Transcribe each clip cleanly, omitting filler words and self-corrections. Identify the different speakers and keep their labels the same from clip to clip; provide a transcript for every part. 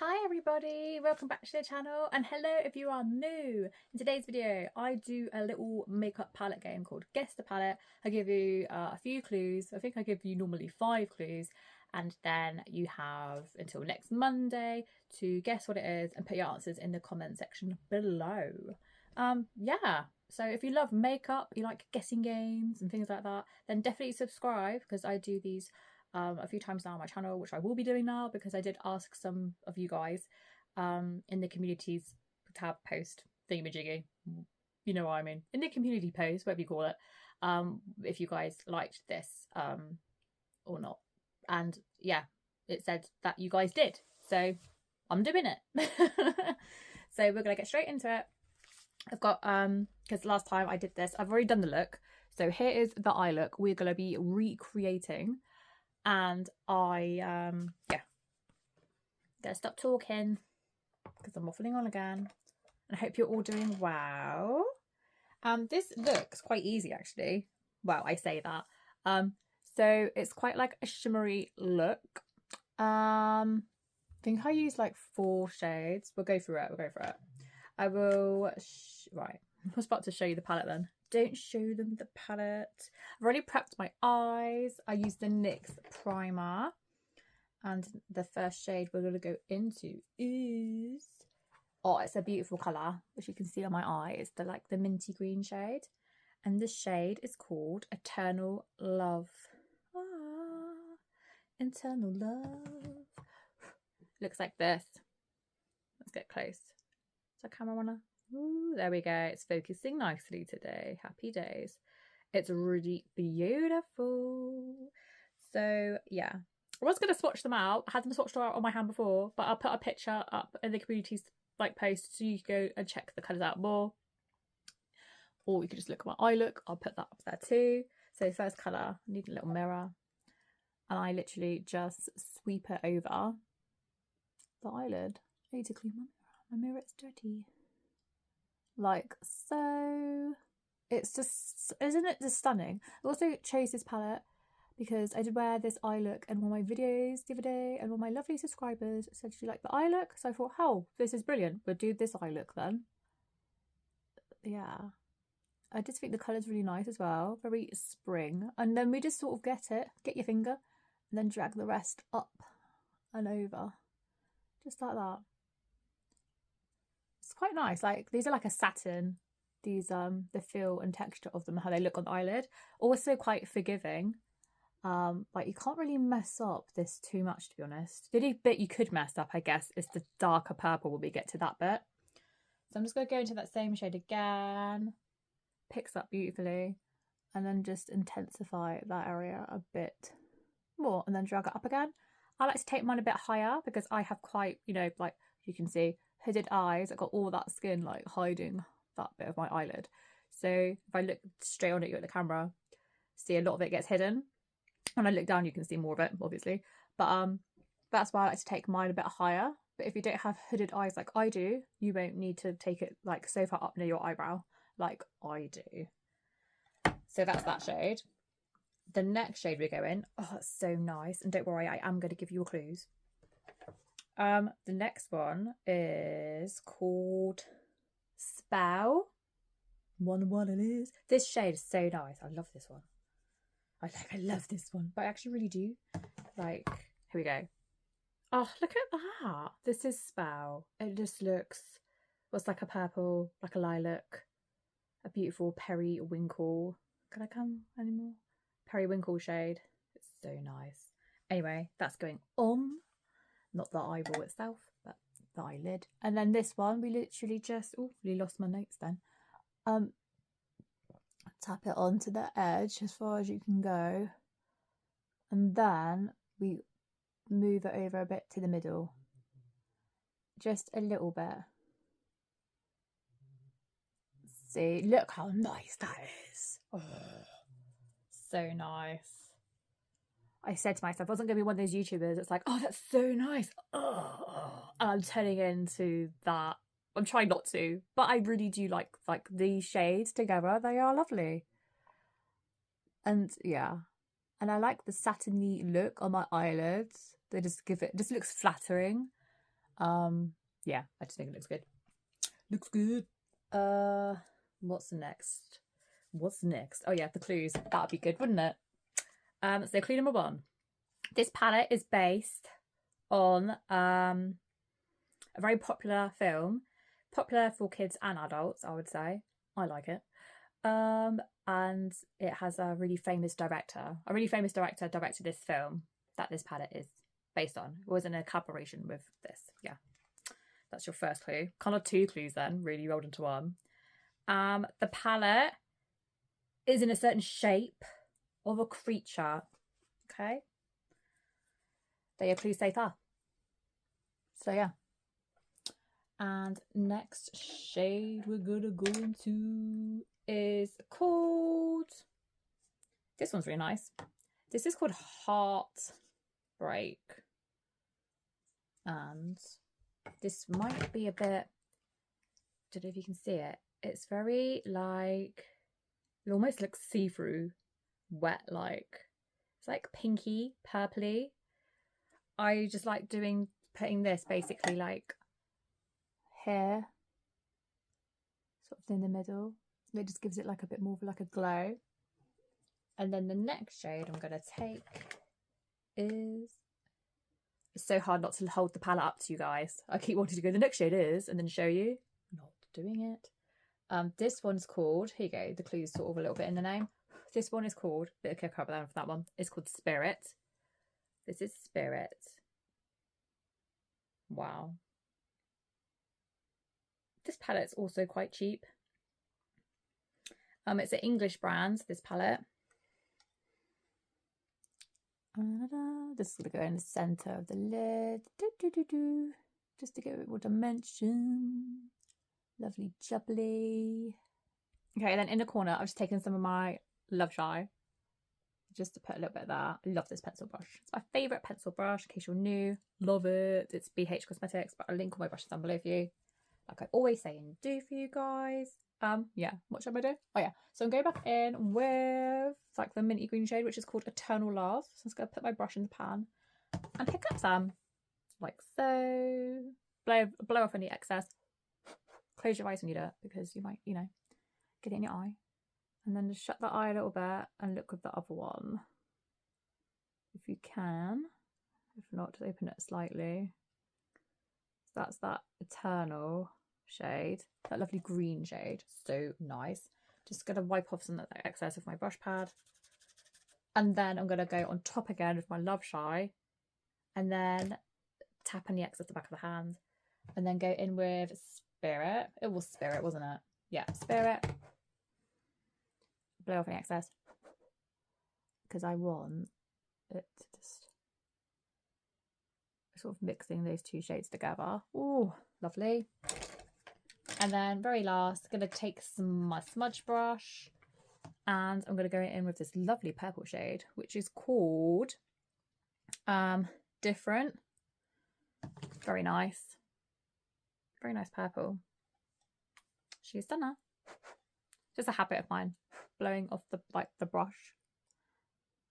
Speaker 1: Hi everybody, welcome back to the channel and hello if you are new. In today's video I do a little makeup palette game called Guess the Palette. I give you a few clues. I think I give you normally 5 clues and then you have until next Monday to guess what it is and put your answers in the comment section below. Yeah, so if you love makeup, you like guessing games and things like that, then definitely subscribe because I do these a few times now on my channel, which I will be doing now because I did ask some of you guys in the communities tab post thingamajiggy, you know what I mean, in the community post, whatever you call it, if you guys liked this or not. And yeah, it said that you guys did, so I'm doing it. So we're gonna get straight into it. I've got because last time I did this, I've already done the look, so here is the eye look we're gonna be recreating. And yeah, gotta stop talking because I'm waffling on again. And I hope you're all doing well. This looks quite easy actually. Well, I say that. So it's quite like a shimmery look. I think I use like 4 shades. We'll go through it. I will. Right, I was about to show you the palette then. Don't show them the palette. I've already prepped my eyes. I used the NYX primer. And the first shade we're going to go into is... Oh, it's a beautiful colour, which you can see on my eye. It's the minty green shade. And this shade is called Eternal Love. Ah, Eternal Love. Looks like this. Let's get close. Is that camera runner? Ooh, there we go. It's focusing nicely today. Happy days. It's really beautiful. So yeah, I was going to swatch them out. I had them swatched out on my hand before, but I'll put a picture up in the community's post so you can go and check the colours out more. Or you could just look at my eye look. I'll put that up there too. So first colour, I need a little mirror. And I literally just sweep it over the eyelid. I need to clean my mirror. My mirror is dirty. Like so. It's just, isn't it just stunning? I also chose this palette because I did wear this eye look in one of my videos the other day, and one of my lovely subscribers said she liked the eye look, so I thought, oh, this is brilliant, we'll do this eye look then. Yeah, I just think the colour's really nice as well, very spring. And then we just sort of get your finger and then drag the rest up and over, just like that. It's quite nice. Like, these are like a satin. These the feel and texture of them, how they look on the eyelid, also quite forgiving. Like, you can't really mess up this too much, to be honest. The only bit you could mess up, I guess, is the darker purple when we get to that bit. So I'm just going to go into that same shade again. Picks up beautifully. And then just intensify that area a bit more and then drag it up again. I like to take mine a bit higher because I have quite, you know, like you can see, hooded eyes. I've got all that skin like hiding that bit of my eyelid. So if I look straight on at you at the camera, see a lot of it gets hidden. When I look down, you can see more of it, obviously. But that's why I like to take mine a bit higher. But if you don't have hooded eyes like I do, you won't need to take it like so far up near your eyebrow like I do. So that's that shade. The next shade we go in, oh, it's so nice. And don't worry, I am going to give you clues. The next one is called Spell. Wonder what it is. This shade is so nice. I love this one. I love this one, but I actually really do. Like, here we go. Oh, look at that. This is Spell. It just looks, what's like a purple, like a lilac, a beautiful periwinkle. Can I come anymore? Periwinkle shade. It's so nice. Anyway, that's going on. Not the eyeball itself, but the eyelid. And then this one, we literally just, oh, really lost my notes then. Tap it onto the edge as far as you can go. And then we move it over a bit to the middle. Just a little bit. See, look how nice that is. Oh, so nice. I said to myself, I wasn't going to be one of those YouTubers. It's like, oh, that's so nice. Oh, and I'm turning into that. I'm trying not to, but I really do like these shades together. They are lovely. And yeah, and I like the satiny look on my eyelids. They just give it, just looks flattering. Yeah, I just think it looks good. Looks good. What's next? What's next? Oh yeah, the clues. That'd be good, wouldn't it? So clue number 1. This palette is based on a very popular film, popular for kids and adults, I would say. I like it. And it has a really famous director. A really famous director directed this film that this palette is based on. It was in a collaboration with this. Yeah, that's your first clue. Kind of 2 clues then, really rolled into one. The palette is in a certain shape of a creature. Okay, there your clues so far. So yeah. And next shade we're gonna go into is called, this one's really nice. This is called Heartbreak. And this might be a bit, I don't know if you can see it. It's very like, it almost looks see-through, wet like. It's like pinky, purpley. I just like putting this basically like here, sort of in the middle. It just gives it like a bit more of like a glow. And then the next shade I'm going to take is, it's so hard not to hold the palette up to you guys. I keep wanting to go, the next shade is, and then show you. Not doing it. This one's called, here you go, the clue's sort of a little bit in the name. This one is called, bit of kick up there for that one. It's called Spirit. This is Spirit. Wow. This palette's also quite cheap. It's an English brand, this palette. This is going to go in the centre of the lid. Just to give it a bit more dimension. Lovely jubbly. Okay, then in the corner, I've just taken some of my Love Shy. Just to put a little bit of that. I love this pencil brush. It's my favourite pencil brush, in case you're new. Love it. It's BH Cosmetics, but I'll link all my brushes down below for you. Like I always say and do for you guys. Yeah, what should I do? Oh yeah, so I'm going back in with like the minty green shade, which is called Eternal Love. So I'm just going to put my brush in the pan and pick up some, like so. Blow off any excess. Close your eyes when you do it, because you might, you know, get it in your eye. And then just shut the eye a little bit and look with the other one. If you can. If not, just open it slightly. So that's that Eternal shade, that lovely green shade, so nice. Just gonna wipe off some of that excess with my brush pad, and then I'm gonna go on top again with my Love Shy, and then tap on the excess at the back of the hand, and then go in with Spirit. It was Spirit, wasn't it? Yeah, Spirit. Blow off any excess, because I want it to just sort of mixing those 2 shades together. Oh, lovely. And then very last, I'm going to take my smudge brush and I'm going to go in with this lovely purple shade, which is called Different. Very nice. Very nice purple. She's done that. Just a habit of mine, blowing off the brush.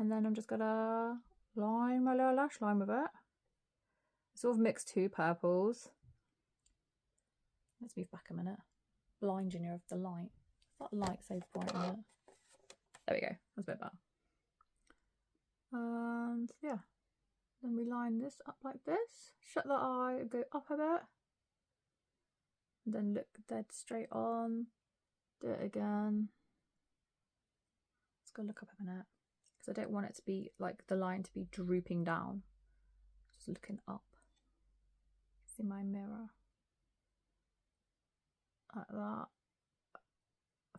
Speaker 1: And then I'm just going to line my little lash line with it. Sort of mix 2 purples. Let's move back a minute. Blinding you with the light. That light's so bright in it. There we go. That's a bit better. And yeah. Then we line this up like this. Shut the eye and go up a bit. And then look dead straight on. Do it again. Let's go look up a minute. Because I don't want it to be like the line to be drooping down. Just looking up. See my mirror. Like that.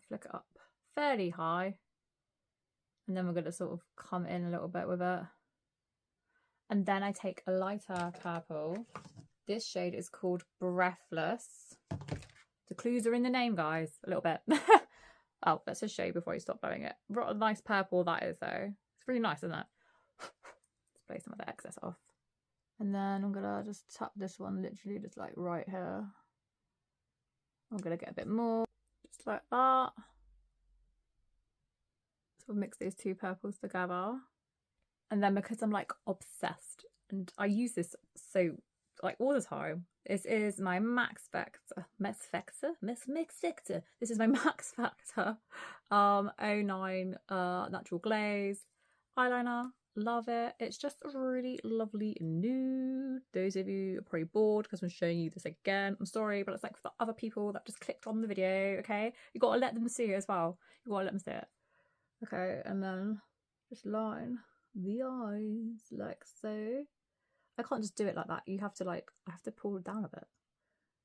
Speaker 1: Flick it up fairly high, and then we're going to sort of come in a little bit with it, and then I take a lighter purple. This shade is called Breathless. The clues are in the name, guys, a little bit. Oh, let's just show you before you stop blowing it. What a nice purple that is, though. It's really nice, isn't it? Let's blow some of the excess off, and then I'm gonna just tap this one literally just like right here. I'm going to get a bit more, just like that. Sort of mix those 2 purples together. And then because I'm like obsessed, and I use this so like all the time. This is my Max Factor. This is my Max Factor 09 natural glaze eyeliner. Love it. It's just a really lovely nude. Those of you are probably bored because I'm showing you this again. I'm sorry, but it's like for the other people that just clicked on the video, okay? You gotta let them see it as well. You gotta let them see it. Okay, and then just line the eyes like so. I can't just do it like that. You have to I have to pull it down a bit.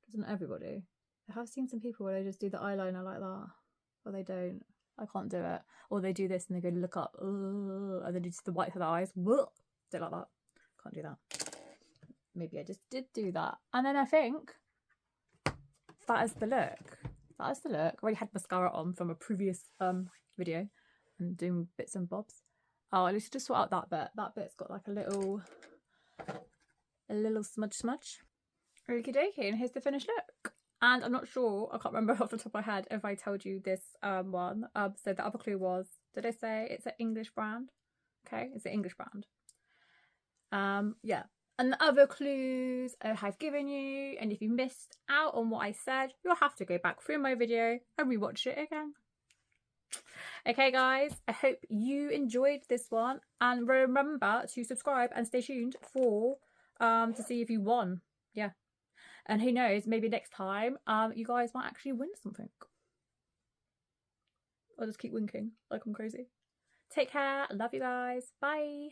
Speaker 1: Doesn't everybody? I have seen some people where they just do the eyeliner like that, or they don't. I can't do it. Or they do this and they go look up, and then do just the white of the eyes. Do it like that. Can't do that. Maybe I just did do that. And then I think that is the look. That is the look. I already had mascara on from a previous video and doing bits and bobs. Oh, at least just sort out that bit. That bit's got like a little smudge. Okie dokie, and here's the finished look. And I'm not sure, I can't remember off the top of my head if I told you this one. So the other clue was, did I say it's an English brand? Okay, it's an English brand. Yeah. And the other clues I have given you, and if you missed out on what I said, you'll have to go back through my video and rewatch it again. Okay guys, I hope you enjoyed this one, and remember to subscribe and stay tuned for to see if you won. Yeah. And who knows, maybe next time you guys might actually win something. I'll just keep winking like I'm crazy. Take care. Love you guys. Bye.